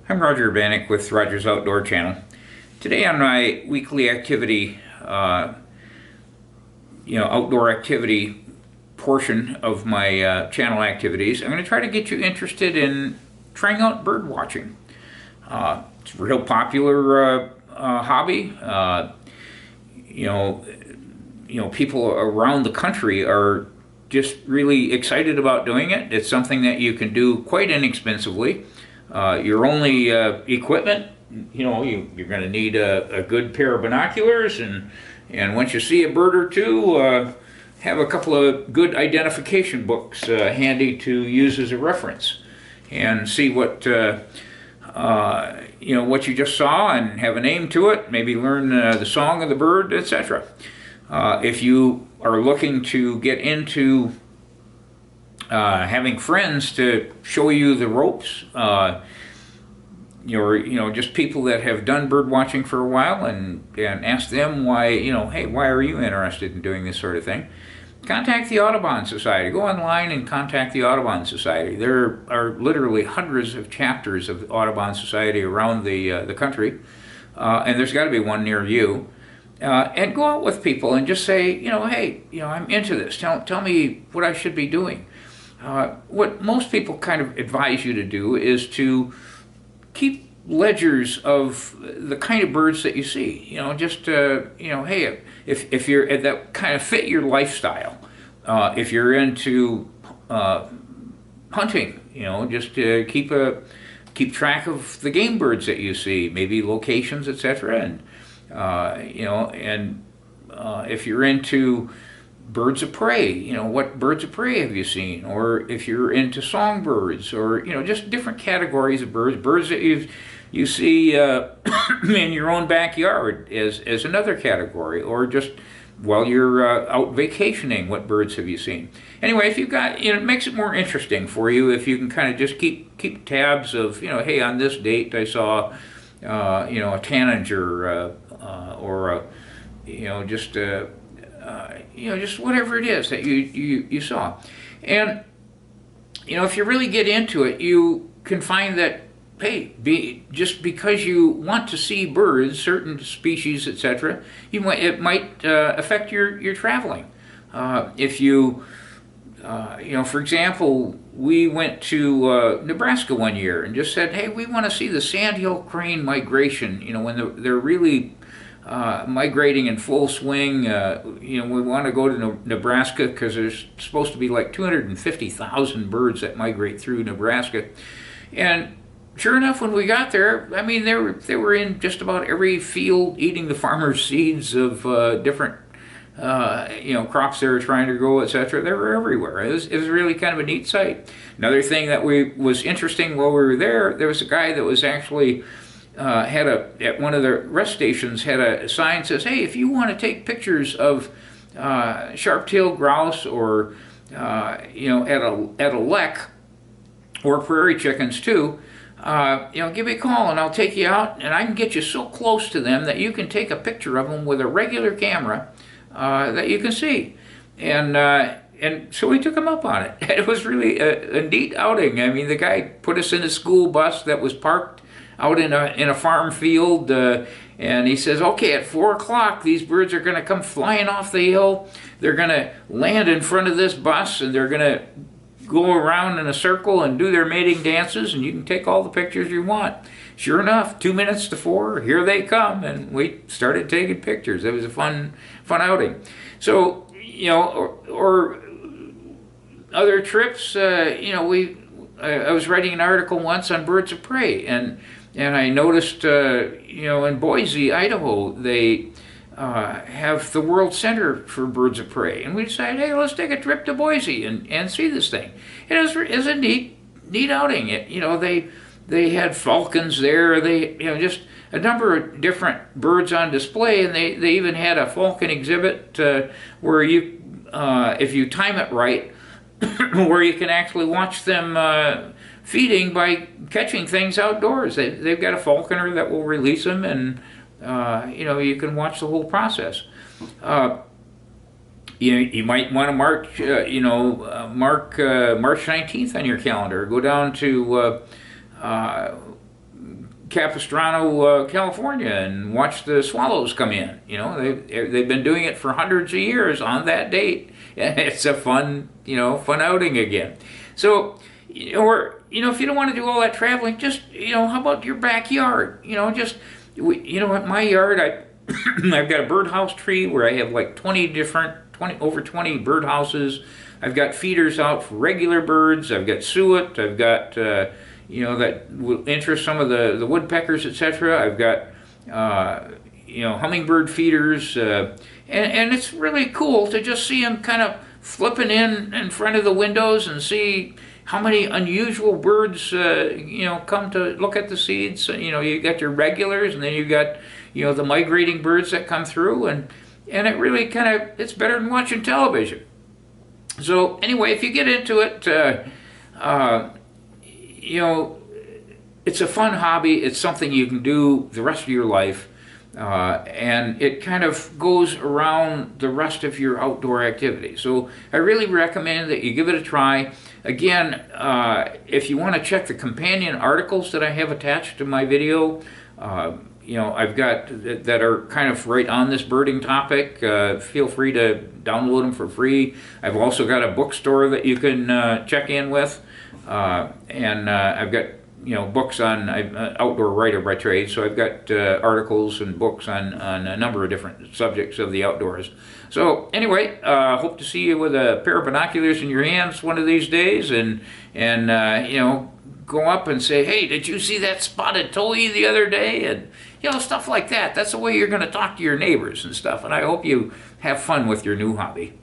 I'm Roger Urbanek with Roger's Outdoor Channel. Today on my weekly activity, outdoor activity portion of my channel activities, I'm going to try to get you interested in trying out bird watching. It's a real popular hobby. People around the country are just really excited about doing it. It's something that you can do quite inexpensively. Your only equipment, you're going to need a good pair of binoculars, and once you see a bird or two, have a couple of good identification books handy to use as a reference, and see what what you just saw, and have a name to it. Maybe learn the song of the bird, etc. If you are looking to get into having friends to show you the ropes, just people that have done bird watching for a while, and ask them why, hey, why are you interested in doing this sort of thing? Contact the Audubon Society. Go online and contact the Audubon Society. There are literally hundreds of chapters of the Audubon Society around the country, and there's got to be one near you. And go out with people and just say, hey, I'm into this. Tell me what I should be doing. What most people kind of advise you to do is to keep ledgers of the kind of birds that you see. Hey, if you're at that kind of fit your lifestyle, if you're into hunting, just keep track of the game birds that you see, maybe locations, etc. And if you're into birds of prey, what birds of prey have you seen? Or if you're into songbirds, or just different categories of birds that you see in your own backyard as another category, or just while you're out vacationing, what birds have you seen? Anyway, if you've got, it makes it more interesting for you if you can kind of just keep tabs of, hey, on this date I saw a tanager, or just whatever it is that you saw. And if you really get into it, you can find that, hey, just because you want to see birds, certain species, etc., it might affect your traveling. If you for example, we went to Nebraska one year and just said, hey, we want to see the sandhill crane migration, when they're really migrating in full swing. We want to go to Nebraska because there's supposed to be like 250,000 birds that migrate through Nebraska. And sure enough, when we got there, I mean, they were in just about every field eating the farmer's seeds of different crops they were trying to grow, etc. They were everywhere. It was really kind of a neat sight. Another thing that was interesting while we were there was a guy that was actually at one of the rest stations had a sign that says, hey, if you want to take pictures of sharp-tailed grouse, or at a lek, or prairie chickens too, give me a call and I'll take you out, and I can get you so close to them that you can take a picture of them with a regular camera that you can see. And so we took him up on it. It was really a neat outing. I mean, the guy put us in a school bus that was parked out in a farm field, and he says, okay, at 4 o'clock, these birds are going to come flying off the hill. They're going to land in front of this bus, and they're going to go around in a circle and do their mating dances, and you can take all the pictures you want. Sure enough, 2 minutes to 4, here they come, and we started taking pictures. It was a fun outing. So, or other trips, I was writing an article once on birds of prey, and I noticed, in Boise, Idaho, they have the World Center for Birds of Prey, and we decided, hey, let's take a trip to Boise and see this thing. It was a neat outing. They had falcons there. They just a number of different birds on display, and they even had a falcon exhibit where you, if you time it right, where you can actually watch them feeding by catching things outdoors. They've got a falconer that will release them, and you can watch the whole process. You might want to mark March 19th on your calendar. Go down to Capistrano, California, and watch the swallows come in. You know, they've been doing it for hundreds of years on that date, and it's a fun, you know, fun outing again. So, or you know, if you don't want to do all that traveling, just, you know, how about your backyard? You know, just you know, at my yard, I've got a birdhouse tree where I have like 20 over 20 birdhouses. I've got feeders out for regular birds. I've got suet. I've got you know, that will interest some of the woodpeckers, etc. I've got you know, hummingbird feeders, and it's really cool to just see them kind of flipping in front of the windows and see how many unusual birds you know, come to look at the seeds. You know, you got your regulars, and then you got, you know, the migrating birds that come through, and it really kind of, it's better than watching television. So anyway, if you get into it, you know, it's a fun hobby. It's something you can do the rest of your life, and it kind of goes around the rest of your outdoor activity. So I really recommend that you give it a try. Again, if you want to check the companion articles that I have attached to my video, you know, I've got that are kind of right on this birding topic. Feel free to download them for free. I've also got a bookstore that you can check in with, and I've got, you know, books on, I'm an outdoor writer by trade, so I've got articles and books on a number of different subjects of the outdoors. So anyway, hope to see you with a pair of binoculars in your hands one of these days, and you know, go up and say, hey, did you see that spotted towhee the other day? And, you know, stuff like that. That's the way you're going to talk to your neighbors and stuff, and I hope you have fun with your new hobby.